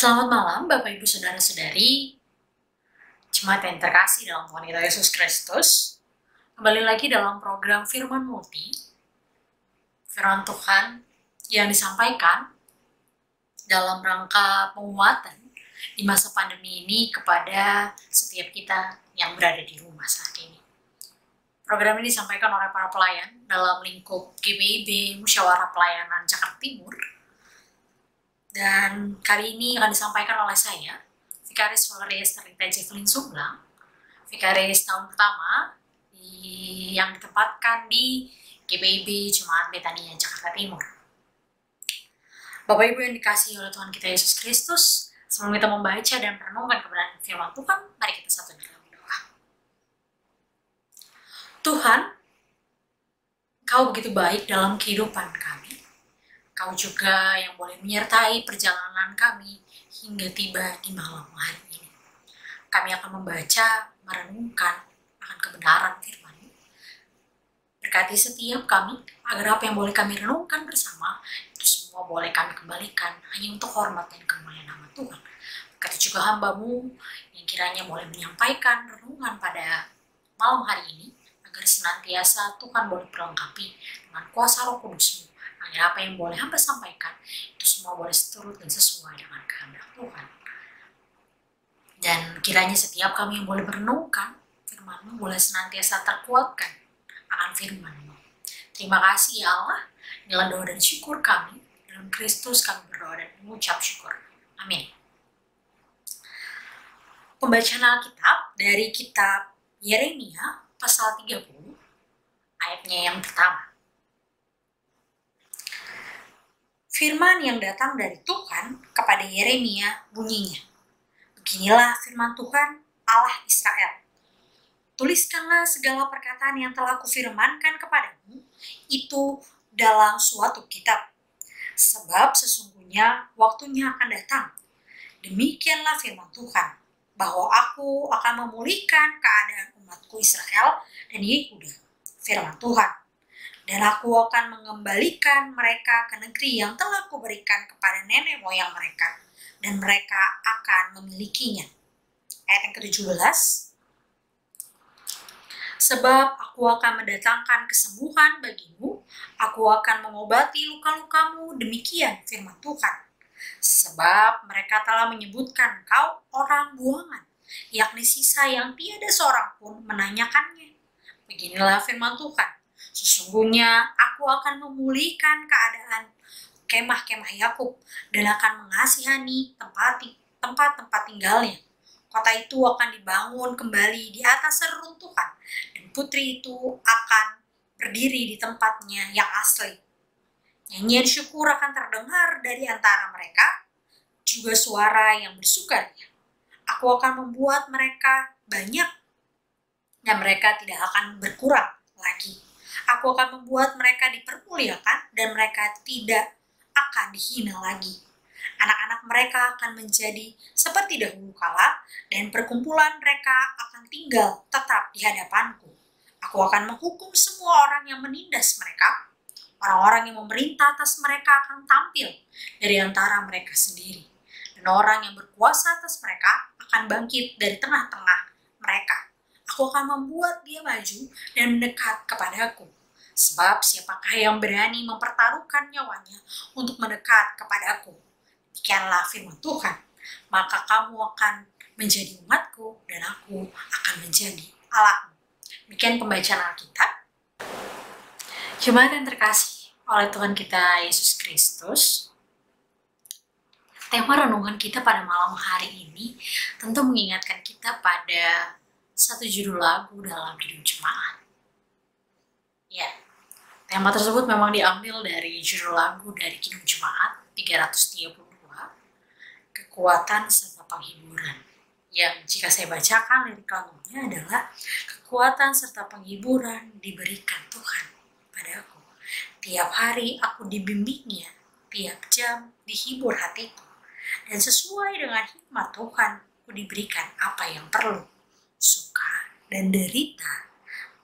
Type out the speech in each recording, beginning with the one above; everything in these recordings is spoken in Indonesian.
Selamat malam, Bapak Ibu Saudara-saudari, jemaat yang terkasih dalam Tuhan kita Yesus Kristus. Kembali lagi dalam program Firman Multi, firman Tuhan yang disampaikan dalam rangka penguatan di masa pandemi ini kepada setiap kita yang berada di rumah saat ini. Program ini disampaikan oleh para pelayan dalam lingkup GPIB Musyawarah Pelayanan Jakarta Timur. Dan kali ini akan disampaikan oleh saya, Vikaris Valeries Terita Jevelyn Sumblang, Vikaris tahun pertama yang ditempatkan di GPIB Jemaat Betania Jakarta Timur. Bapak Ibu yang dikasihi oleh Tuhan kita Yesus Kristus, sebelum kita membaca dan merenungkan kebenaran firman Tuhan, mari kita satu dalam doa. Tuhan, Kau begitu baik dalam kehidupan kami. Kau juga yang boleh menyertai perjalanan kami hingga tiba di malam hari ini. Kami akan membaca, merenungkan akan kebenaran firman-Mu. Berkati setiap kami, agar apa yang boleh kami renungkan bersama, itu semua boleh kami kembalikan hanya untuk hormat dan kemuliaan nama Tuhan. Berkati juga hamba-Mu yang kiranya boleh menyampaikan renungan pada malam hari ini, agar senantiasa Tuhan boleh perlengkapi dengan kuasa Roh Kudus-Mu. Agar apa yang boleh hamba sampaikan, itu semua boleh seturut dan sesuai dengan kehendak Tuhan. Dan kiranya setiap kami yang boleh merenungkan firman-Mu boleh senantiasa terkuatkan akan firman-Mu. Terima kasih ya Allah, inilah doa dan syukur kami. Dalam Kristus kami berdoa dan mengucap syukur. Amin. Pembacaan Alkitab dari kitab Yeremia pasal 30, ayatnya yang pertama. Firman yang datang dari Tuhan kepada Yeremia bunyinya, beginilah firman Tuhan Allah Israel. Tuliskanlah segala perkataan yang telah kufirmankan kepadamu itu dalam suatu kitab. Sebab sesungguhnya waktunya akan datang. Demikianlah firman Tuhan, bahwa aku akan memulihkan keadaan umatku Israel dan Yehuda. Firman Tuhan. Dan aku akan mengembalikan mereka ke negeri yang telah kuberikan kepada nenek moyang mereka, dan mereka akan memilikinya. Ayat yang ke-17. Sebab aku akan mendatangkan kesembuhan bagimu, aku akan mengobati luka-lukamu, demikian firman Tuhan. Sebab mereka telah menyebutkan kau orang buangan, yakni sisa yang tiada seorang pun menanyakannya. Beginilah firman Tuhan. Sesungguhnya aku akan memulihkan keadaan kemah-kemah Yakub dan akan mengasihani tempat-tempat tinggalnya. Kota itu akan dibangun kembali di atas reruntuhan dan putri itu akan berdiri di tempatnya yang asli. Nyanyian syukur akan terdengar dari antara mereka, juga suara yang bersukaria. Aku akan membuat mereka banyak dan mereka tidak akan berkurang lagi. Aku akan membuat mereka dipermuliakan dan mereka tidak akan dihina lagi. Anak-anak mereka akan menjadi seperti dahulu kala dan perkumpulan mereka akan tinggal tetap di hadapanku. Aku akan menghukum semua orang yang menindas mereka. Orang-orang yang memerintah atas mereka akan tampil dari antara mereka sendiri. Dan orang yang berkuasa atas mereka akan bangkit dari tengah-tengah mereka. Aku akan membuat dia maju dan mendekat kepadaku. Sebab siapakah yang berani mempertaruhkan nyawanya untuk mendekat kepadaku? Demikianlah firman Tuhan. Maka kamu akan menjadi umatku dan aku akan menjadi Allahmu. Demikian pembacaan Alkitab. Jemaat yang terkasih oleh Tuhan kita Yesus Kristus, tema renungan kita pada malam hari ini tentu mengingatkan kita pada satu judul lagu dalam hidup jemaat. Ya, tema tersebut memang diambil dari judul lagu dari Kidung Jemaat 332, Kekuatan serta Penghiburan. Yang jika saya bacakan lirik lagunya adalah, kekuatan serta penghiburan diberikan Tuhan padaku. Tiap hari aku dibimbingnya, tiap jam dihibur hatiku. Dan sesuai dengan hikmat Tuhan, aku diberikan apa yang perlu. Suka dan derita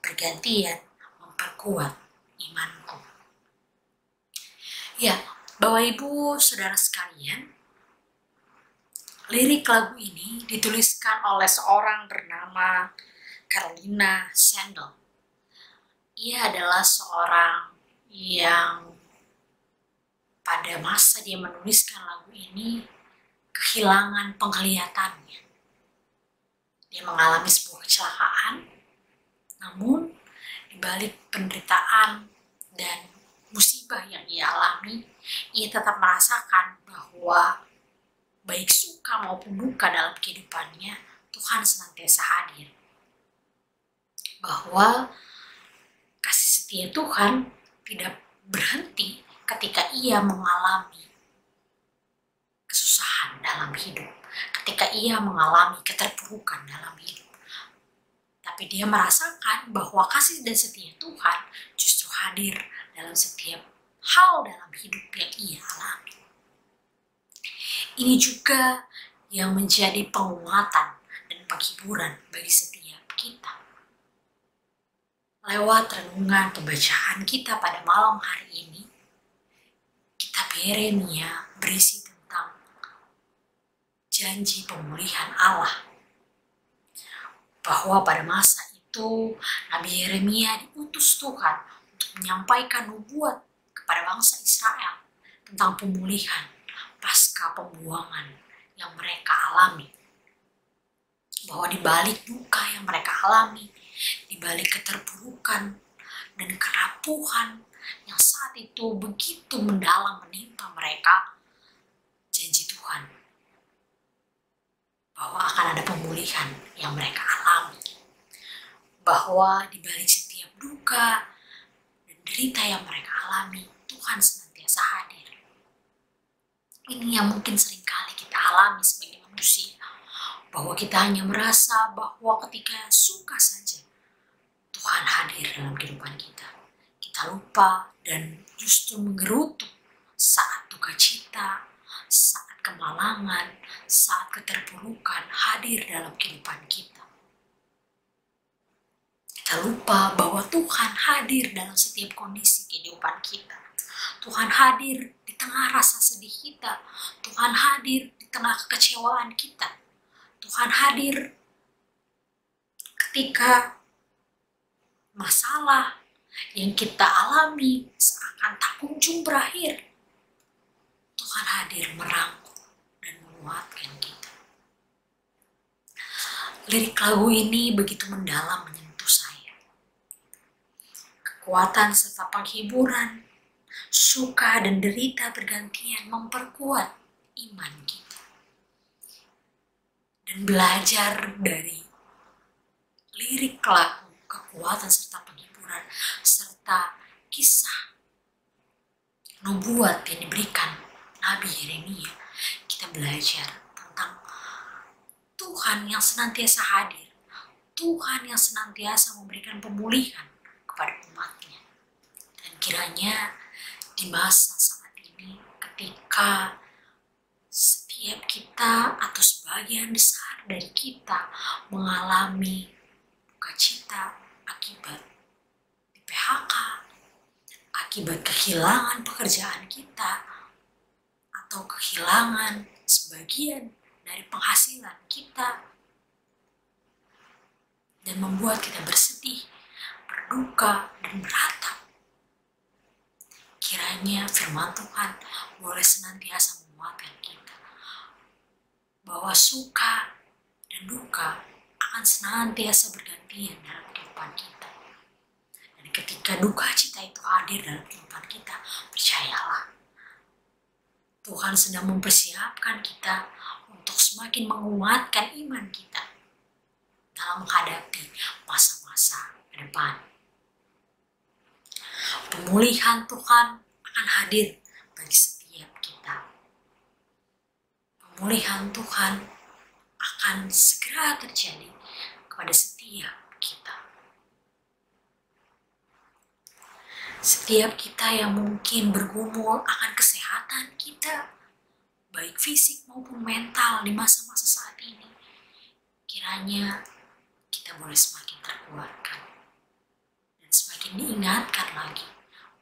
bergantian memperkuat imanku. Ya, Bapak Ibu Saudara sekalian, Lirik lagu ini dituliskan oleh seorang bernama Carolina Sandel. Ia adalah seorang yang pada masa dia menuliskan lagu ini kehilangan penglihatannya. Dia mengalami sebuah kecelakaan, namun di balik penderitaan dan musibah yang ia alami, ia tetap merasakan bahwa baik suka maupun duka dalam kehidupannya, Tuhan senantiasa hadir. Bahwa kasih setia Tuhan tidak berhenti ketika ia mengalami kesusahan dalam hidup, ketika ia mengalami keterpurukan dalam hidup. Tapi dia merasakan bahwa kasih dan setia Tuhan justru hadir dalam setiap hal dalam hidup yang ia alami. Ini juga yang menjadi penguatan dan penghiburan bagi setiap kita. Lewat renungan pembacaan kita pada malam hari ini, kitab Yeremia berisi tentang janji pemulihan Allah. Bahwa pada masa itu Nabi Yeremia diutus Tuhan untuk menyampaikan nubuat kepada bangsa Israel tentang pemulihan pasca pembuangan yang mereka alami. Bahwa di balik duka yang mereka alami, di balik keterpurukan dan kerapuhan yang saat itu begitu mendalam menimpa mereka, janji Tuhan bahwa akan ada pemulihan yang mereka alami. Bahwa di balik setiap duka dan derita yang mereka alami, Tuhan senantiasa hadir. Ini yang mungkin seringkali kita alami sebagai manusia, bahwa kita hanya merasa bahwa ketika suka saja Tuhan hadir dalam kehidupan kita. Kita lupa dan justru menggerutu saat duka cita, saat kemalangan, saat keterpurukan hadir dalam kehidupan kita. Kita lupa bahwa Tuhan hadir dalam setiap kondisi kehidupan kita. Tuhan hadir di tengah rasa sedih kita. Tuhan hadir di tengah kekecewaan kita. Tuhan hadir ketika masalah yang kita alami seakan tak kunjung berakhir. Tuhan hadir merangkul dan menguatkan kita. Lirik lagu ini begitu mendalam menyentuh saya. Kekuatan serta penghiburan, suka dan derita bergantian memperkuat iman kita. Dan belajar dari lirik lagu, kekuatan serta penghiburan, serta kisah nubuat yang diberikan Nabi Yeremia, kita belajar tentang Tuhan yang senantiasa hadir, Tuhan yang senantiasa memberikan pemulihan kepada umatnya. Dan kiranya di masa saat ini, ketika setiap kita atau sebagian besar dari kita mengalami duka cita akibat di PHK, akibat kehilangan pekerjaan kita, atau kehilangan sebagian dari penghasilan kita, dan membuat kita bersedih, berduka, dan beratap. Kiranya firman Tuhan boleh senantiasa menguatkan kita, bahwa suka dan duka akan senantiasa bergantian dalam kehidupan kita. Dan ketika duka cita itu hadir dalam kehidupan kita, percayalah, Tuhan sedang mempersiapkan kita untuk semakin menguatkan iman kita dalam menghadapi masa-masa ke depan. Pemulihan Tuhan akan hadir bagi setiap kita. Pemulihan Tuhan akan segera terjadi kepada setiap kita. Setiap kita yang mungkin bergumul akan kesehatan kita, baik fisik maupun mental di masa-masa saat ini, kiranya kita boleh semakin terkuatkan dan semakin diingatkan lagi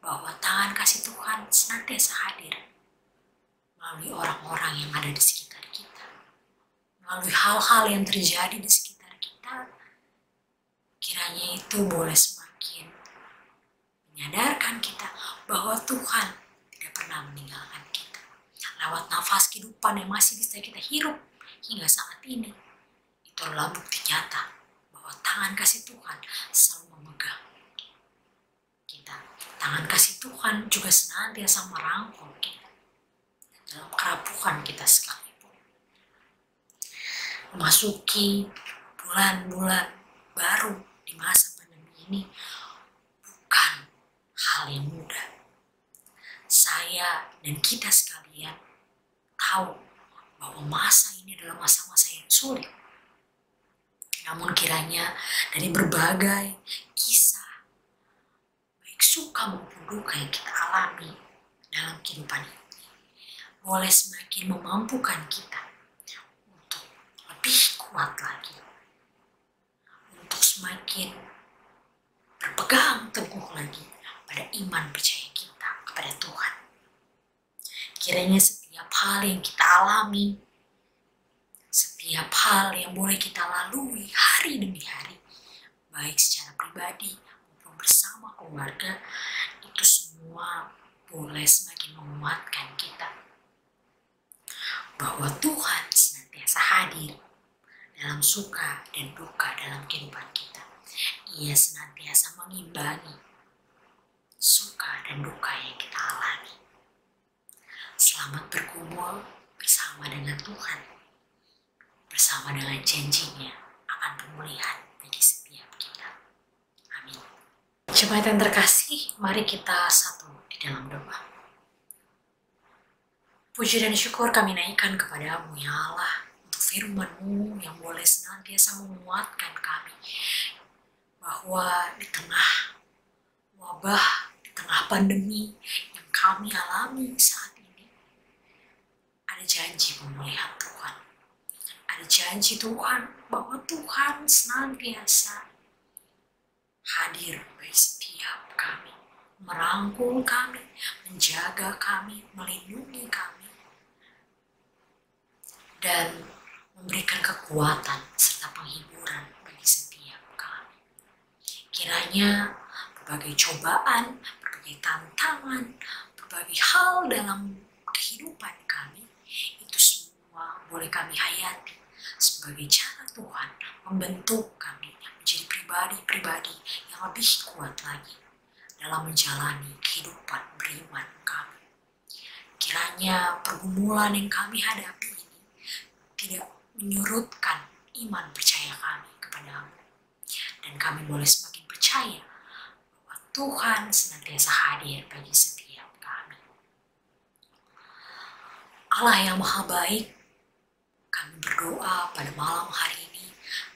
bahwa tangan kasih Tuhan senantiasa hadir melalui orang-orang yang ada di sekitar kita, melalui hal-hal yang terjadi di sekitar kita, kiranya itu boleh semakin menyadarkan kita bahwa Tuhan tidak pernah meninggalkan kita. Lewat nafas kehidupan yang masih bisa kita hirup hingga saat ini, itu adalah bukti nyata bahwa tangan kasih Tuhan selalu memegang kita. Tangan kasih Tuhan juga senantiasa merangkul kita dalam kerapuhan kita sekalipun. Memasuki bulan-bulan baru di masa pandemi ini bukan hal yang mudah. Saya dan kita sekalian tahu bahwa masa ini adalah masa-masa yang sulit. Namun kiranya dari berbagai kisah, baik suka maupun duka yang kita alami dalam kehidupan ini, boleh semakin memampukan kita untuk lebih kuat lagi, untuk semakin berpegang teguh lagi pada iman percaya kita kepada Tuhan. Kiranya setiap hal yang kita alami, setiap hal yang boleh kita lalui hari demi hari, baik secara pribadi maupun bersama keluarga, itu semua boleh semakin menguatkan kita bahwa Tuhan senantiasa hadir dalam suka dan duka dalam kehidupan kita. Ia senantiasa mengimbangi suka dan duka yang kita alami. Selamat bergumul bersama dengan Tuhan, bersama dengan janjinya akan pemulihan bagi setiap kita. Amin. Jemaat yang terkasih, mari kita satu di dalam doa. Puji dan syukur kami naikkan kepadamu ya Allah, untuk firman-Mu yang boleh senantiasa menguatkan kami, bahwa di tengah wabah, di tengah pandemi yang kami alami saat ini, ada janji pemulihan Tuhan. Ada janji Tuhan bahwa Tuhan senantiasa hadir bagi setiap kami, merangkul kami, menjaga kami, melindungi kami, dan memberikan kekuatan serta penghiburan bagi setiap kami. Kiranya berbagai cobaan, berbagai tantangan, berbagai hal dalam kehidupan kami, itu semua boleh kami hayati sebagai cara Tuhan membentuk kami menjadi pribadi-pribadi yang lebih kuat lagi dalam menjalani kehidupan beriman kami. Kiranya pergumulan yang kami hadapi ini tidak menyurutkan iman percaya kami kepadamu, dan kami boleh semakin percaya bahwa Tuhan senantiasa hadir bagi setiap kami. Allah yang maha baik, kami berdoa pada malam hari ini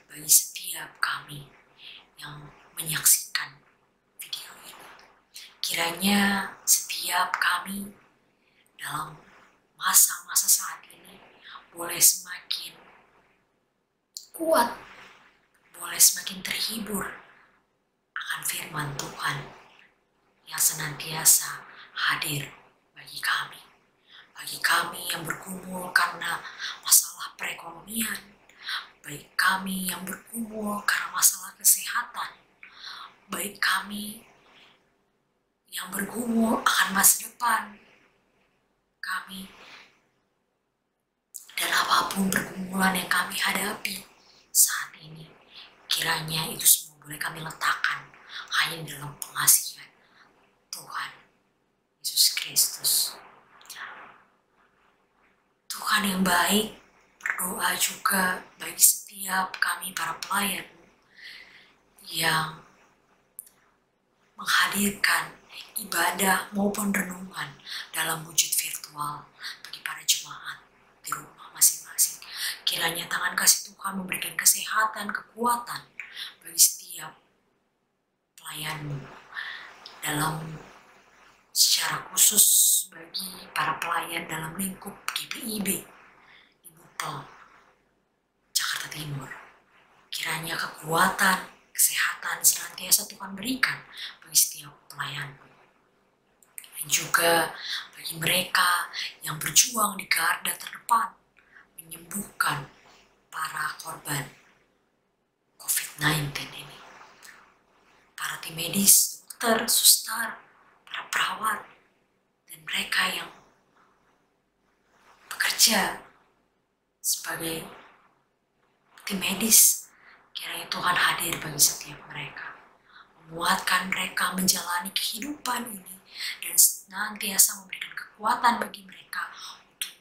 bagi setiap kami yang menyaksikan video ini. Kiranya setiap kami dalam masa-masa saat ini boleh semakin kuat, boleh semakin terhibur akan firman Tuhan yang senantiasa hadir bagi kami. Bagi kami yang bergumul karena masalah perekonomian, baik kami yang bergumul karena masalah kesehatan, baik kami yang bergumul akan masa depan kami, dan apapun pergumulan yang kami hadapi saat ini, kiranya itu semua boleh kami letakkan hanya dalam pengasihan Tuhan Yesus Kristus. Tuhan yang baik, berdoa juga bagi setiap kami para pelayan yang menghadirkan ibadah maupun renungan dalam wujud virtual bagi para jemaat di rumah masing-masing. Kiranya tangan kasih Tuhan memberikan kesehatan, kekuatan bagi setiap pelayan-Mu, dalam secara khusus bagi para pelayan dalam lingkup GPIB di Bupel, Jakarta Timur. Kiranya kekuatan, kesehatan senantiasa Tuhan berikan bagi setiap pelayan-Mu. Dan juga bagi mereka yang berjuang di garda terdepan, menyembuhkan para korban COVID-19 ini. Para tim medis, dokter, suster, para perawat, dan mereka yang bekerja sebagai tim medis. Kiranya Tuhan hadir bagi setiap mereka, menguatkan mereka menjalani kehidupan ini, dan senantiasa memberikan kekuatan bagi mereka untuk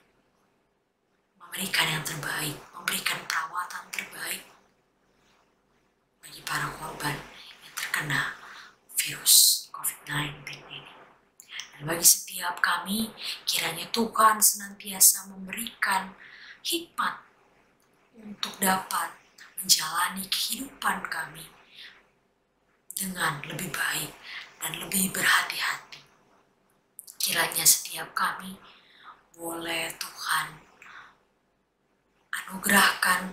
memberikan yang terbaik, memberikan perawatan terbaik bagi para korban yang terkena virus COVID-19 ini. Dan bagi setiap kami, kiranya Tuhan senantiasa memberikan hikmat untuk dapat menjalani kehidupan kami dengan lebih baik dan lebih berhati-hati. Kiranya setiap kami boleh Tuhan anugerahkan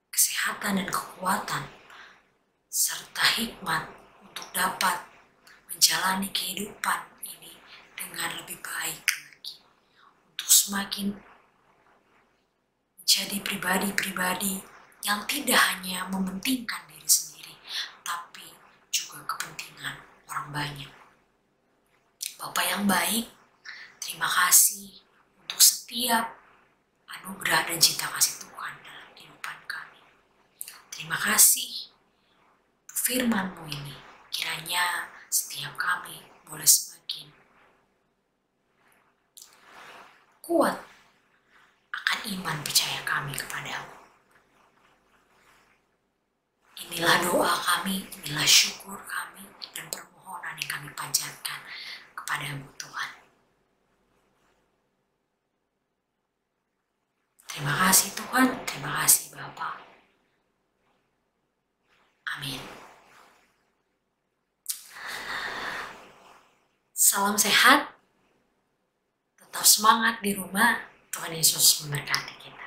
kesehatan dan kekuatan serta hikmat untuk dapat menjalani kehidupan ini dengan lebih baik lagi, untuk semakin menjadi pribadi-pribadi yang tidak hanya mementingkan diri sendiri, tapi juga kepentingan orang banyak. Bapa yang baik, terima kasih untuk setiap anugerah dan cinta kasih Tuhan dalam kehidupan kami. Terima kasih untuk firman-Mu ini. Kiranya setiap kami boleh semakin kuat akan iman percaya kami kepadamu. Inilah doa kami, inilah syukur kami, dan permohonan yang kami panjatkan kepadamu Tuhan. Terima kasih Tuhan, terima kasih Bapa. Amin. Salam sehat, tetap semangat di rumah. Tuhan Yesus memberkati kita.